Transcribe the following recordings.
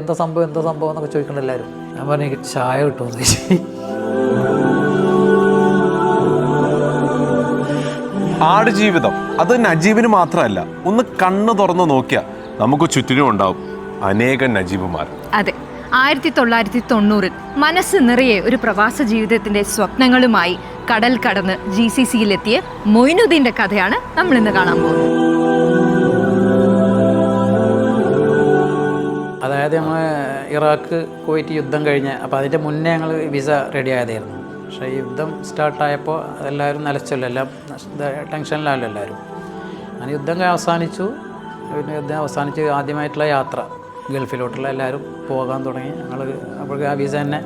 എന്താ സംഭവം എന്നൊക്കെ ചോദിക്കണ്ട എല്ലാവരും. ഞാൻ പറഞ്ഞു എനിക്ക് ചായ കിട്ടുമെന്ന് ചോദിച്ചു. ആടുജീവിതം അത് നജീബിന് മാത്രമല്ല, ഒന്ന് കണ്ണ് തുറന്ന് നോക്കിയാൽ നമുക്ക് ചുറ്റിനും ഉണ്ടാവും അനേകം നജീബുമാർ. അതെ, 1990 മനസ്സ് നിറയെ ഒരു പ്രവാസ ജീവിതത്തിന്റെ സ്വപ്നങ്ങളുമായി കടൽ കടന്ന് GCCയിലെത്തിയ മൊയ്നുദ്ദീന്റെ കഥയാണ് നമ്മൾ ഇന്ന് കാണാൻ പോകുന്നത്. അതായത് നമ്മൾ ഇറാഖ് കുവൈറ്റ് യുദ്ധം കഴിഞ്ഞ്, അപ്പോൾ അതിൻ്റെ മുന്നേ ഞങ്ങൾ വിസ റെഡി ആയതായിരുന്നു. പക്ഷേ യുദ്ധം സ്റ്റാർട്ടായപ്പോൾ അതെല്ലാവരും നിലച്ചല്ലോ, എല്ലാം ടെൻഷനിലാണല്ലോ എല്ലാവരും. അങ്ങനെ യുദ്ധം അവസാനിച്ചു. പിന്നെ യുദ്ധം അവസാനിച്ച് ആദ്യമായിട്ടുള്ള യാത്ര ഗൾഫിലോട്ടുള്ള എല്ലാവരും പോകാൻ തുടങ്ങി. ഞങ്ങൾ അപ്പോഴേക്ക് ആ വിസ തന്നെ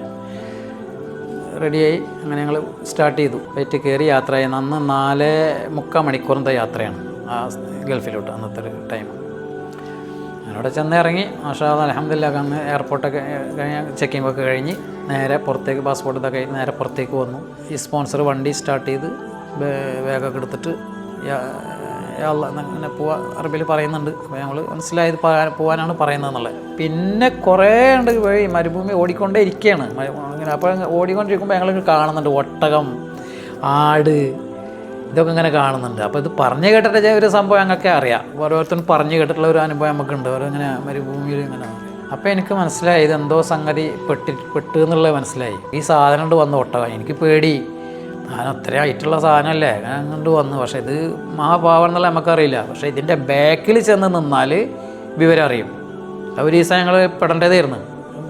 റെഡിയായി. അങ്ങനെ ഞങ്ങൾ സ്റ്റാർട്ട് ചെയ്തു. ഫ്ലൈറ്റ് കയറി യാത്ര ചെയ്യുന്ന അന്ന് 4.25 മണിക്കൂറിൻ്റെ യാത്രയാണ് ആ ഗൾഫിലോട്ട് അന്നത്തെ ഒരു ടൈം. അവിടെ ചെന്ന് ഇറങ്ങി മാഷാ അല്ലാഹ് അൽഹംദുലില്ലാഹ്. അന്ന് എയർപോർട്ടൊക്കെ കഴിഞ്ഞ് ചെക്കിംഗ് ഒക്കെ കഴിഞ്ഞ് നേരെ പുറത്തേക്ക് പാസ്പോർട്ട് ഇതൊക്കെ കഴിഞ്ഞ് നേരെ പുറത്തേക്ക് വന്നു. ഈ സ്പോൺസർ വണ്ടി സ്റ്റാർട്ട് ചെയ്ത് ബാഗൊക്കെ എടുത്തിട്ട് അങ്ങനെ പോവാ അറബിയിൽ പറയുന്നുണ്ട്. അപ്പോൾ ഞങ്ങൾ മനസ്സിലായത് പോകാനാണ് പറയുന്നതെന്നുള്ളത്. പിന്നെ കുറേ ഉണ്ട് വഴി, മരുഭൂമി ഓടിക്കൊണ്ടേ ഇരിക്കുകയാണ് അങ്ങനെ. അപ്പോൾ ഓടിക്കൊണ്ടിരിക്കുമ്പോൾ ഞങ്ങൾ കാണുന്നുണ്ട് ഒട്ടകം, ആട്, ഇതൊക്കെ ഇങ്ങനെ കാണുന്നുണ്ട്. അപ്പോൾ ഇത് പറഞ്ഞു കേട്ടിട്ട് ഒരു സംഭവം ഞങ്ങൾക്ക് അറിയാം. ഓരോരുത്തരും പറഞ്ഞു കേട്ടിട്ടുള്ള ഒരു അനുഭവം നമുക്കുണ്ട്. ഓരോ ഇങ്ങനെ മരുഭൂമിയിൽ ഇങ്ങനെ. അപ്പോൾ എനിക്ക് മനസ്സിലായി ഇതെന്തോ സംഗതി പെട്ട് എന്നുള്ളത് മനസ്സിലായി. ഈ സാധനം കൊണ്ട് വന്ന ഒട്ടകം, എനിക്ക് പേടി. ഞാൻ അത്രയും ആയിട്ടുള്ള സാധനമല്ലേ ഞാൻ കൊണ്ട് വന്നു. പക്ഷേ ഇത് മഹാഭാവം എന്നുള്ള നമുക്കറിയില്ല. പക്ഷേ ഇതിൻ്റെ ബാക്കിൽ ചെന്ന് നിന്നാൽ വിവരം അറിയും. ഒരു ദിവസം ഞങ്ങൾ പെടേണ്ടതായിരുന്നു,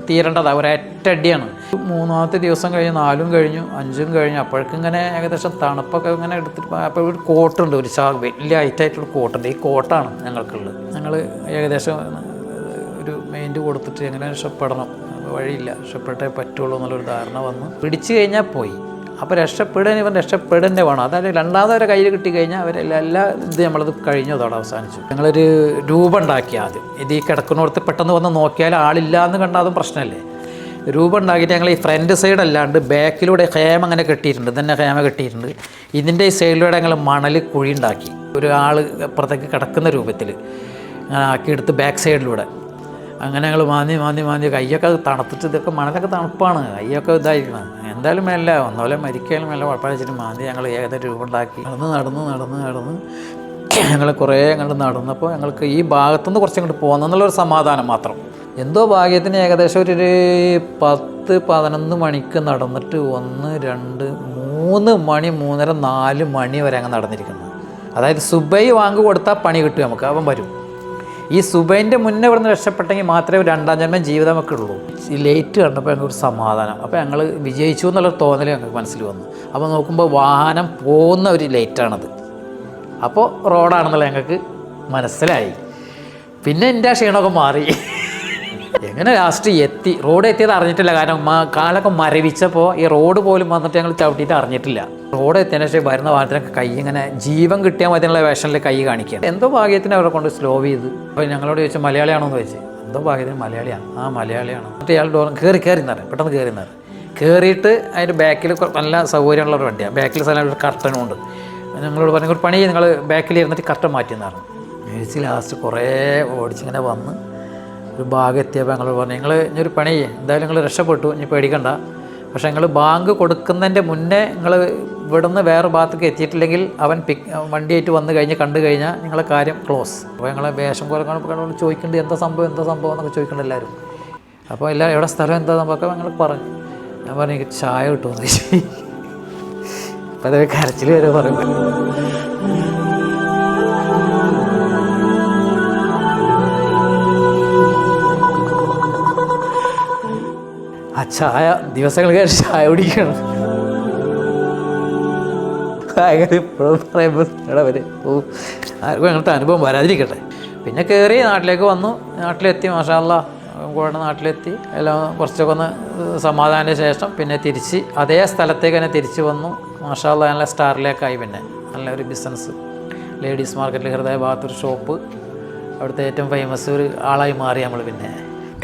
തീരേണ്ടത് ഒരൊറ്റടിയാണ്. 3-ാമത്തെ ദിവസം കഴിഞ്ഞ് 4 കഴിഞ്ഞു, 5 കഴിഞ്ഞു. അപ്പോഴേക്കും ഇങ്ങനെ ഏകദേശം തണുപ്പൊക്കെ ഇങ്ങനെ എടുത്തിട്ട്, അപ്പോൾ ഒരു കോട്ടുണ്ട്, ഒരു വലിയ ഹൈറ്റായിട്ടുള്ള കോട്ടുണ്ട്. ഈ കോട്ടാണ് ഞങ്ങൾക്കുള്ളത്. ഞങ്ങൾ ഏകദേശം ഒരു മെയിൻറ്റ് കൊടുത്തിട്ട് എങ്ങനെ രക്ഷപ്പെടണം, വഴിയില്ല, രക്ഷപ്പെട്ടേ പറ്റുള്ളൂ എന്നുള്ളൊരു ധാരണ വന്നു. പിടിച്ചു കഴിഞ്ഞാൽ പോയി. അപ്പോൾ രക്ഷപ്പെടന്നെ വേണം. അതായത് രണ്ടാമതൊരു കയ്യിൽ കിട്ടിക്കഴിഞ്ഞാൽ അവരെല്ലാ ഇത് നമ്മളത് കഴിഞ്ഞു, അതോടെ അവസാനിച്ചു. ഞങ്ങളൊരു രൂപം ഉണ്ടാക്കി ആദ്യം. ഇത് ഈ കിടക്കുന്നിടത്ത് പെട്ടെന്ന് വന്ന് നോക്കിയാൽ ആളില്ല എന്ന് കണ്ടാൽ അതും പ്രശ്നമല്ലേ. രൂപം ഉണ്ടാക്കിയിട്ട് ഞങ്ങൾ ഈ ഫ്രണ്ട് സൈഡ് അല്ലാണ്ട് ബാക്കിലൂടെ ഹേമ അങ്ങനെ കെട്ടിയിട്ടുണ്ട്. ഇതന്നെ ഹേമ കെട്ടിയിട്ടുണ്ട്. ഇതിൻ്റെ ഈ സൈഡിലൂടെ ഞങ്ങൾ മണൽ കുഴി ഉണ്ടാക്കി ഒരാൾ അപ്പുറത്തേക്ക് കിടക്കുന്ന രൂപത്തിൽ അങ്ങനെ ആക്കിയെടുത്ത് ബാക്ക് സൈഡിലൂടെ അങ്ങനെ ഞങ്ങൾ മാന്തി കയ്യൊക്കെ തണുത്തിട്ട്, ഇതൊക്കെ മണലൊക്കെ തണുപ്പാണ്, കയ്യൊക്കെ ഇതായിരിക്കണം. എന്തായാലും മേല ഒന്നോലെ മരിക്കാനും മേലെ കുഴപ്പമിച്ചിട്ട് മാന്തി ഞങ്ങൾ ഏകദേശം രൂപം ഉണ്ടാക്കി നടന്ന് ഞങ്ങൾ കുറേ അങ്ങോട്ട് നടന്നപ്പോൾ ഞങ്ങൾക്ക് ഈ ഭാഗത്തുനിന്ന് കുറച്ച് അങ്ങോട്ട് പോകുന്നെന്നുള്ളൊരു സമാധാനം മാത്രം. എന്തോ ഭാഗ്യത്തിന് ഏകദേശം ഒരു 10-11 മണിക്ക് നടന്നിട്ട് 1, 2, 3 മണി, 3:30, 4 മണി വരെ അങ്ങ് നടന്നിരിക്കുന്നത്. അതായത് സുബൈ വാങ്ങ് കൊടുത്താൽ പണി കിട്ടും നമുക്ക്, അവൻ വരും. ഈ സുബൈൻ്റെ മുന്നേ ഇവിടുന്ന് രക്ഷപ്പെട്ടെങ്കിൽ മാത്രമേ ഒരു 2ാം ജന്മം ജീവിതം നമുക്ക് ഉള്ളൂ. ഈ ലേറ്റ് കണ്ടപ്പോൾ ഞങ്ങൾക്ക് സമാധാനം. അപ്പോൾ ഞങ്ങൾ വിജയിച്ചു എന്നുള്ളൊരു തോന്നൽ ഞങ്ങൾക്ക് മനസ്സിൽ വന്നു. അപ്പോൾ നോക്കുമ്പോൾ വാഹനം പോകുന്ന ഒരു ലേറ്റാണത്. അപ്പോൾ റോഡാണെന്നുള്ള ഞങ്ങൾക്ക് മനസ്സിലായി. പിന്നെ എൻ്റെ ആ ക്ഷീണമൊക്കെ മാറി. എങ്ങനെ ലാസ്റ്റ് എത്തി, റോഡ് എത്തിയത് അറിഞ്ഞിട്ടില്ല. കാരണം കാലൊക്കെ മരവിച്ചപ്പോൾ ഈ റോഡ് പോലും വന്നിട്ട് ഞങ്ങൾ ചവിട്ടിയിട്ട് അറിഞ്ഞിട്ടില്ല. റോഡ് എത്തിയതിന് ശേഷം വരുന്ന വാഹനത്തിനൊക്കെ കൈ ഇങ്ങനെ ജീവൻ കിട്ടിയാൽ മതി എന്നുള്ള വേഷനിൽ കൈ കാണിക്കുക. എന്തോ ഭാഗ്യത്തിന് അവരെ കൊണ്ട് സ്ലോ ചെയ്ത്. അപ്പോൾ ഞങ്ങളോട് ചോദിച്ചു മലയാളിയാണോ എന്ന് ചോദിച്ചു. എന്തോ ഭാഗ്യത്തിന് മലയാളിയാണ്. ആ മലയാളിയാണ്. എന്നിട്ട് ഇയാൾ ഡോർ കയറി എന്നറിയാം, പെട്ടെന്ന് കയറിയിട്ട് അതിൻ്റെ ബാക്കിൽ നല്ല സൗകര്യമുള്ള ഒരു വണ്ടിയാണ്. ബാക്കിൽ സ്ഥലം ഒരു കർട്ടനും ഉണ്ട്. ഞങ്ങളോട് പറഞ്ഞു ഒരു പണി നിങ്ങൾ ബാക്കിൽ ഇരുന്നിട്ട് കർട്ടൻ മാറ്റിയെന്ന് പറഞ്ഞു. മേടിച്ച് ലാസ്റ്റ് കുറേ ഓടിച്ചിങ്ങനെ വന്ന് ഒരു ഭാഗം എത്തിയപ്പോൾ ഞങ്ങൾ പറഞ്ഞു നിങ്ങൾ ഇനി ഒരു പണി എന്തായാലും നിങ്ങൾ രക്ഷപ്പെട്ടു, ഇനി പേടിക്കണ്ട. പക്ഷേ നിങ്ങൾ ബാങ്ക് കൊടുക്കുന്നതിൻ്റെ മുന്നേ നിങ്ങൾ ഇവിടുന്ന് വേറെ ഭാഗത്തേക്ക് എത്തിയിട്ടില്ലെങ്കിൽ അവൻ വണ്ടിയായിട്ട് വന്നു കണ്ടു കഴിഞ്ഞാൽ നിങ്ങളെ കാര്യം ക്ലോസ്. അപ്പോൾ ഞങ്ങളെ വേഷം കുറേ ചോദിക്കേണ്ടത് എന്താ സംഭവം എന്നൊക്കെ ചോദിക്കേണ്ട എല്ലാവരും. അപ്പോൾ എല്ലാവരും എവിടെ സ്ഥലം എന്താ സംഭവമൊക്കെ ഞങ്ങൾ പറഞ്ഞു. ഞാൻ പറഞ്ഞു എനിക്ക് ചായ കിട്ടുമെന്ന് ചോദിച്ചു. അപ്പോൾ അതൊക്കെ കരച്ചിൽ വരെ പറയുമ്പോൾ ആ ചായ ദിവസങ്ങൾ കഴിഞ്ഞ് ചായ കുടിക്കണം. ഇപ്പോഴും പറയുമ്പോൾ ആർക്കും അങ്ങനത്തെ അനുഭവം വരാതിരിക്കട്ടെ. പിന്നെ കയറി നാട്ടിലേക്ക് വന്നു. നാട്ടിലെത്തി മാഷാ അല്ലാഹ്, കൂടെ നാട്ടിലെത്തി എല്ലാം കുറച്ചൊക്കെ ഒന്ന് സമാധാനത്തിന് ശേഷം പിന്നെ തിരിച്ച് അതേ സ്ഥലത്തേക്ക് തന്നെ തിരിച്ച് വന്നു. മാഷാ അല്ലാഹ് നല്ല സ്റ്റാറിലേക്കായി. പിന്നെ നല്ലൊരു ബിസിനസ്, ലേഡീസ് മാർക്കറ്റിൽ ഹൃദയ ഭാഗത്തൊരു ഷോപ്പ്, അവിടുത്തെ ഏറ്റവും ഫേമസ് ഒരു ആളായി മാറി നമ്മൾ. പിന്നെ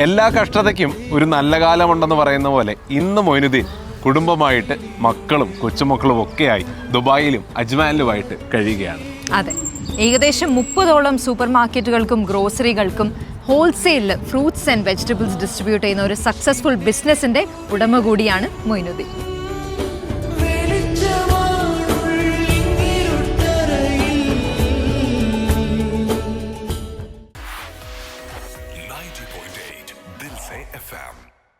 എല്ലാ കഷ്ടതയ്ക്കും ഒരു നല്ല കാലമുണ്ടെന്ന് പറയുന്ന പോലെ ഇന്ന് മൊയ്നുദ്ദീൻ കുടുംബമായിട്ട് മക്കളും കൊച്ചുമക്കളും ഒക്കെയായി ദുബായിലും അജ്മാനിലുമായിട്ട് കഴിയുകയാണ്. അതെ, ഏകദേശം 30ഓളം സൂപ്പർ മാർക്കറ്റുകൾക്കും ഗ്രോസറികൾക്കും ഹോൾസെയിലിൽ ഫ്രൂട്ട്സ് ആൻഡ് വെജിറ്റബിൾസ് ഡിസ്ട്രിബ്യൂട്ട് ചെയ്യുന്ന ഒരു സക്സസ്ഫുൾ ബിസിനസിൻ്റെ ഉടമ കൂടിയാണ് മൊയ്നുദ്ദീൻ. FM